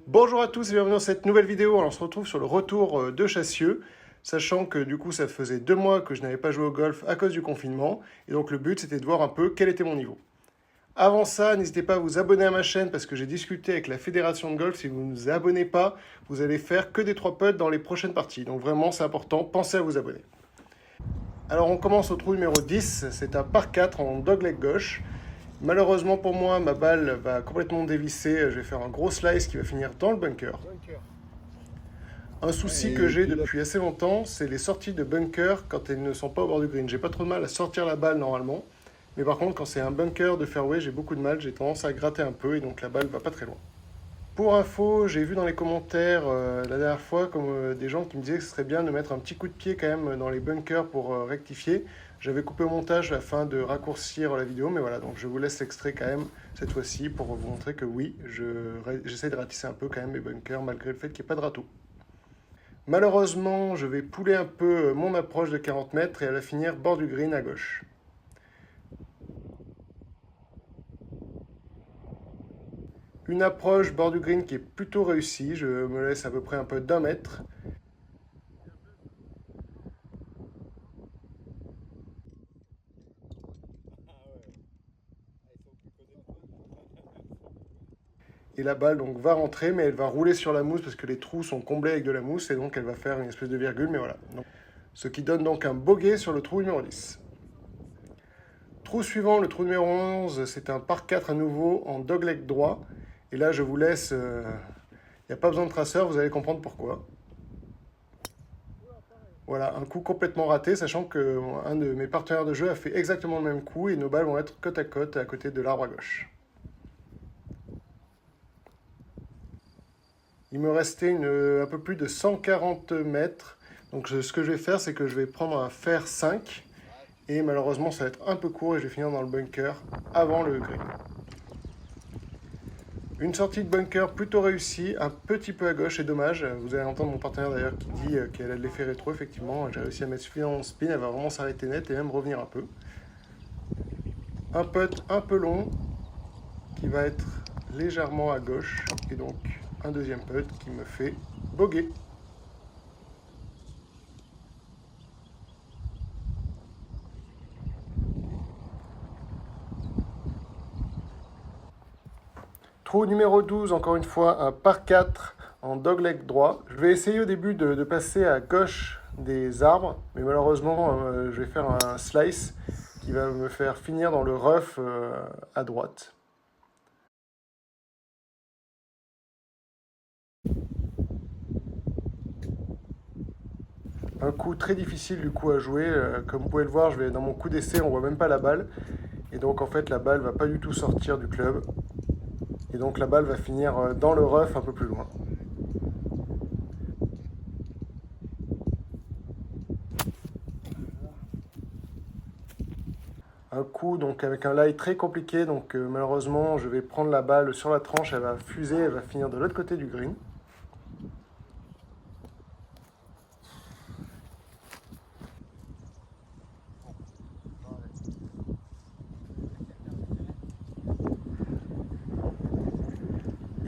Bonjour à tous et bienvenue dans cette nouvelle vidéo. Alors, on se retrouve sur le retour de Chassieux, sachant que du coup ça faisait 2 mois que je n'avais pas joué au golf à cause du confinement, et donc le but c'était de voir un peu quel était mon niveau. Avant ça, n'hésitez pas à vous abonner à ma chaîne parce que j'ai discuté avec la fédération de golf. Si vous ne vous abonnez pas, vous allez faire que des 3 putts dans les prochaines parties. Donc vraiment c'est important, pensez à vous abonner. Alors on commence au trou numéro 10, c'est un par 4 en dogleg gauche. Malheureusement pour moi, ma balle va complètement dévisser. Je vais faire un gros slice qui va finir dans le bunker. Un souci que j'ai depuis assez longtemps, c'est les sorties de bunker quand elles ne sont pas au bord du green. J'ai pas trop de mal à sortir la balle normalement, mais par contre quand c'est un bunker de fairway, j'ai beaucoup de mal, j'ai tendance à gratter un peu et donc la balle va pas très loin. Pour info, j'ai vu dans les commentaires la dernière fois comme des gens qui me disaient que ce serait bien de mettre un petit coup de pied quand même dans les bunkers pour rectifier. J'avais coupé au montage afin de raccourcir la vidéo, mais voilà, donc je vous laisse l'extrait quand même cette fois-ci pour vous montrer que oui, j'essaie de ratisser un peu quand même mes bunkers malgré le fait qu'il n'y ait pas de râteau. Malheureusement, je vais pouler un peu mon approche de 40 mètres et elle va finir bord du green à gauche. Une approche bord du green qui est plutôt réussie, je me laisse à peu près un peu d'1 mètre. Et la balle donc va rentrer, mais elle va rouler sur la mousse parce que les trous sont comblés avec de la mousse et donc elle va faire une espèce de virgule, mais voilà. Donc, ce qui donne donc un bogey sur le trou numéro 10. Trou suivant, le trou numéro 11, c'est un par 4 à nouveau en dogleg droit. Et là, je vous laisse, il n'y a pas besoin de traceur, vous allez comprendre pourquoi. Voilà, un coup complètement raté, sachant qu'un de mes partenaires de jeu a fait exactement le même coup et nos balles vont être côte à côté de l'arbre à gauche. Il me restait un peu plus de 140 mètres. Donc ce que je vais faire, c'est que je vais prendre un fer 5. Et malheureusement, ça va être un peu court et je vais finir dans le bunker avant le green. Une sortie de bunker plutôt réussie, un petit peu à gauche, et dommage. Vous allez entendre mon partenaire d'ailleurs qui dit qu'elle a de l'effet rétro, effectivement. J'ai réussi à mettre suffisamment de spin, elle va vraiment s'arrêter net et même revenir un peu. Un putt un peu long qui va être légèrement à gauche et donc un deuxième putt qui me fait bogey. Trou numéro 12, encore une fois, un par 4 en dogleg droit. Je vais essayer au début de passer à gauche des arbres, mais malheureusement, je vais faire un slice qui va me faire finir dans le rough à droite. Un coup très difficile du coup à jouer. Comme vous pouvez le voir, je vais dans mon coup d'essai, on voit même pas la balle. Et donc en fait, la balle va pas du tout sortir du club. Et donc la balle va finir dans le rough un peu plus loin. Un coup donc avec un lie très compliqué, donc malheureusement je vais prendre la balle sur la tranche, elle va fuser, elle va finir de l'autre côté du green.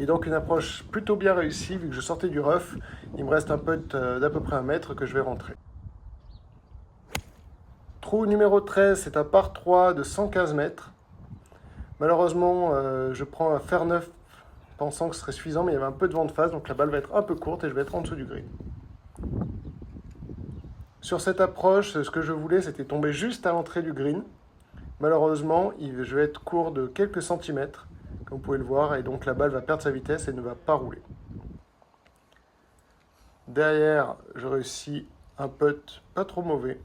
Et donc une approche plutôt bien réussie, vu que je sortais du rough, il me reste un putt d'à peu près 1 mètre que je vais rentrer. Trou numéro 13, c'est un par 3 de 115 mètres. Malheureusement, je prends un fer 9 pensant que ce serait suffisant, mais il y avait un peu de vent de face, donc la balle va être un peu courte et je vais être en dessous du green. Sur cette approche, ce que je voulais, c'était tomber juste à l'entrée du green. Malheureusement, je vais être court de quelques centimètres, comme vous pouvez le voir, et donc la balle va perdre sa vitesse et ne va pas rouler. Derrière, je réussis un putt pas trop mauvais.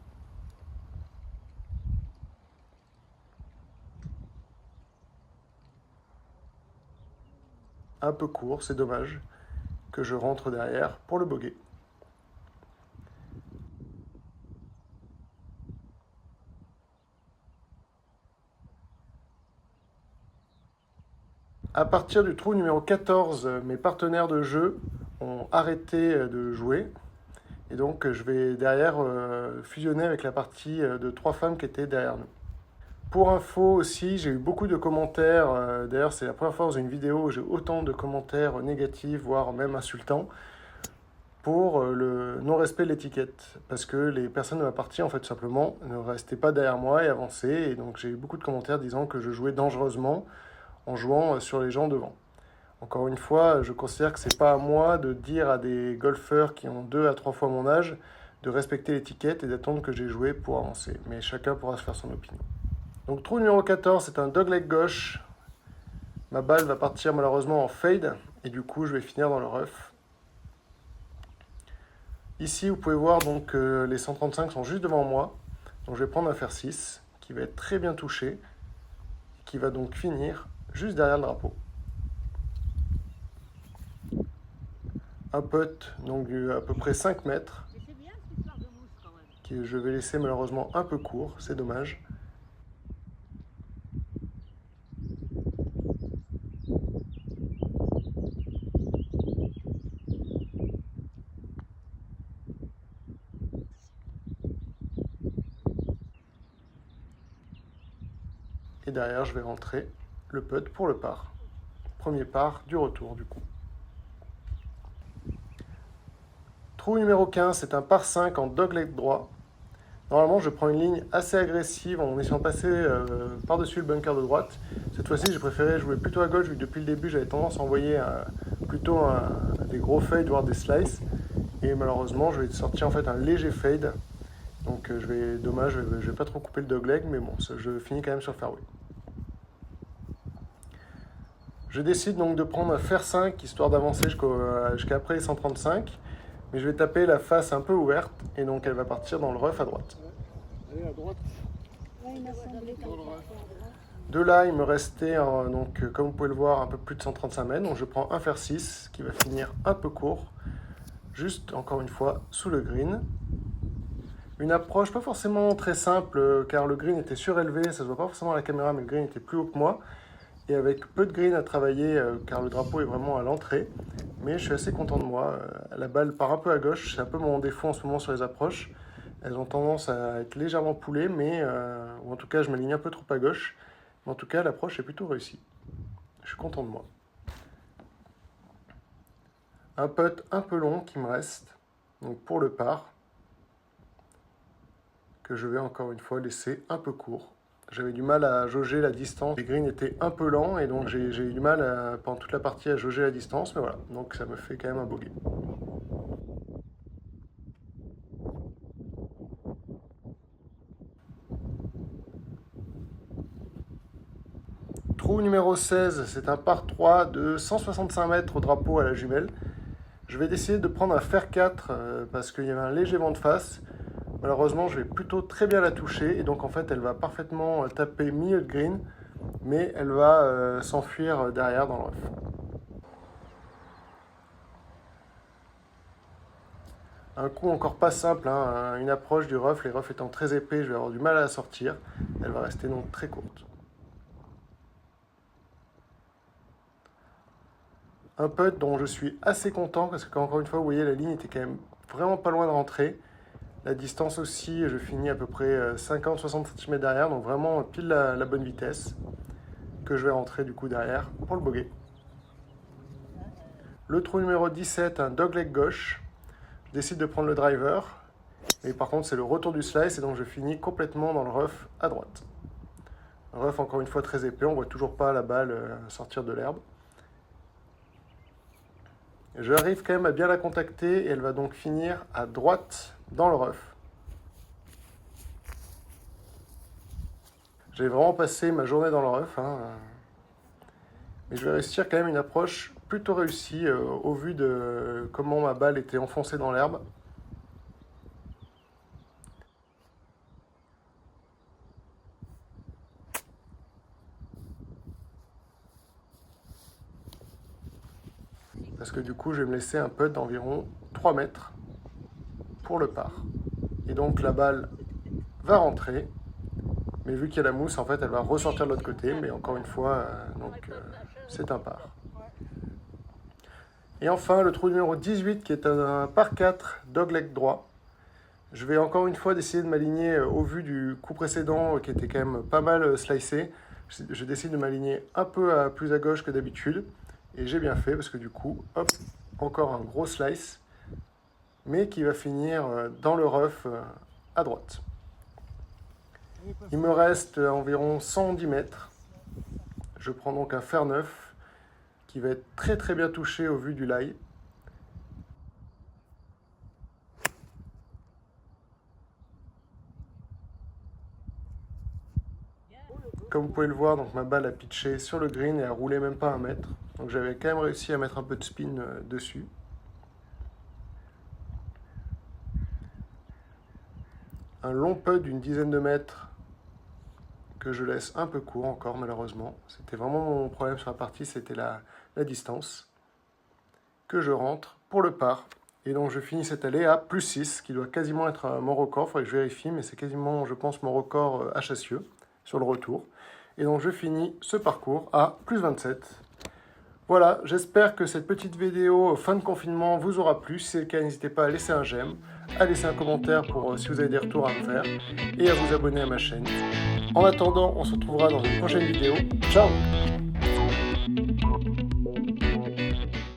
Un peu court, c'est dommage, que je rentre derrière pour le bogey. À partir du trou numéro 14, mes partenaires de jeu ont arrêté de jouer. Et donc je vais derrière fusionner avec la partie de 3 femmes qui étaient derrière nous. Pour info aussi, j'ai eu beaucoup de commentaires. D'ailleurs, c'est la première fois dans une vidéo où j'ai autant de commentaires négatifs, voire même insultants, pour le non-respect de l'étiquette. Parce que les personnes de ma partie, en fait, tout simplement, ne restaient pas derrière moi et avançaient. Et donc, j'ai eu beaucoup de commentaires disant que je jouais dangereusement en jouant sur les gens devant. Encore une fois, je considère que c'est pas à moi de dire à des golfeurs qui ont 2 à 3 fois mon âge de respecter l'étiquette et d'attendre que j'ai joué pour avancer. Mais chacun pourra se faire son opinion. Donc trou numéro 14, c'est un dogleg gauche. Ma balle va partir malheureusement en fade et du coup je vais finir dans le rough. Ici vous pouvez voir donc les 135 sont juste devant moi. Donc je vais prendre un fer 6 qui va être très bien touché, qui va donc finir juste derrière le drapeau. Un putt donc à peu près 5 mètres que je vais laisser malheureusement un peu court, c'est dommage. Et derrière, je vais rentrer le putt pour le par. Premier par du retour, du coup. Trou numéro 15, c'est un par 5 en dogleg droit. Normalement, je prends une ligne assez agressive en essayant de passer par-dessus le bunker de droite. Cette fois-ci, j'ai préféré jouer plutôt à gauche, vu que depuis le début, j'avais tendance à envoyer plutôt des gros fades, voire des slices. Et malheureusement, je vais sortir en fait un léger fade. Donc, dommage, je vais pas trop couper le dogleg, mais bon, je finis quand même sur le fairway. Je décide donc de prendre un fer 5, histoire d'avancer jusqu'après les 135. Mais je vais taper la face un peu ouverte, et donc elle va partir dans le rough à droite. Allez, à droite. De là, il me restait, donc, comme vous pouvez le voir, un peu plus de 135 mètres. Donc je prends un fer 6 qui va finir un peu court, juste encore une fois sous le green. Une approche pas forcément très simple, car le green était surélevé, ça se voit pas forcément à la caméra, mais le green était plus haut que moi. Et avec peu de green à travailler, car le drapeau est vraiment à l'entrée. Mais je suis assez content de moi. La balle part un peu à gauche, c'est un peu mon défaut en ce moment sur les approches. Elles ont tendance à être légèrement poulées, ou en tout cas je m'aligne un peu trop à gauche. Mais en tout cas l'approche est plutôt réussie. Je suis content de moi. Un putt un peu long qui me reste, donc pour le par, que je vais encore une fois laisser un peu court. J'avais du mal à jauger la distance. Les greens étaient un peu lents et donc j'ai eu du mal pendant toute la partie à jauger la distance. Mais voilà, donc ça me fait quand même un bogey. Trou numéro 16, c'est un par 3 de 165 mètres au drapeau à la jumelle. Je vais décider de prendre un fer 4 parce qu'il y avait un léger vent de face. Malheureusement, je vais plutôt très bien la toucher et donc en fait, elle va parfaitement taper milieu de green, mais elle va s'enfuir derrière dans le rough. Un coup encore pas simple, hein, une approche du rough, les roughs étant très épais, je vais avoir du mal à la sortir. Elle va rester donc très courte. Un putt dont je suis assez content parce que encore une fois, vous voyez, la ligne était quand même vraiment pas loin de rentrer. La distance aussi, je finis à peu près 50-60 cm derrière, donc vraiment pile la bonne vitesse que je vais rentrer du coup derrière pour le bogey. Le trou numéro 17, un dogleg gauche. Je décide de prendre le driver, mais par contre c'est le retour du slice et donc je finis complètement dans le rough à droite. Rough encore une fois très épais, on voit toujours pas la balle sortir de l'herbe. J'arrive quand même à bien la contacter et elle va donc finir à droite dans le rough. J'ai vraiment passé ma journée dans le rough, mais je vais réussir quand même une approche plutôt réussie au vu de comment ma balle était enfoncée dans l'herbe. Parce que du coup, je vais me laisser un putt d'environ 3 mètres pour le par. Et donc la balle va rentrer, mais vu qu'il y a la mousse, en fait, elle va ressortir de l'autre côté, mais encore une fois, c'est un par. Et enfin, le trou numéro 18, qui est un par 4 dogleg droit. Je vais encore une fois décider de m'aligner au vu du coup précédent qui était quand même pas mal slicé. Je décide de m'aligner un peu plus à gauche que d'habitude. Et j'ai bien fait parce que du coup, hop, encore un gros slice, mais qui va finir dans le rough à droite. Il me reste environ 110 mètres. Je prends donc un fer neuf qui va être très très bien touché au vu du lie. Comme vous pouvez le voir, donc ma balle a pitché sur le green et a roulé même pas 1 mètre. Donc j'avais quand même réussi à mettre un peu de spin dessus. Un long putt d'une dizaine de mètres que je laisse un peu court encore malheureusement. C'était vraiment mon problème sur la partie, c'était la distance. Que je rentre pour le par. Et donc je finis cette allée à plus 6, qui doit quasiment être mon record. Il faudrait que je vérifie, mais c'est quasiment, je pense, mon record à Chassieux sur le retour. Et donc je finis ce parcours à plus 27. Voilà, j'espère que cette petite vidéo fin de confinement vous aura plu. Si c'est le cas, n'hésitez pas à laisser un j'aime, à laisser un commentaire pour si vous avez des retours à me faire, et à vous abonner à ma chaîne. En attendant, on se retrouvera dans une prochaine vidéo. Ciao!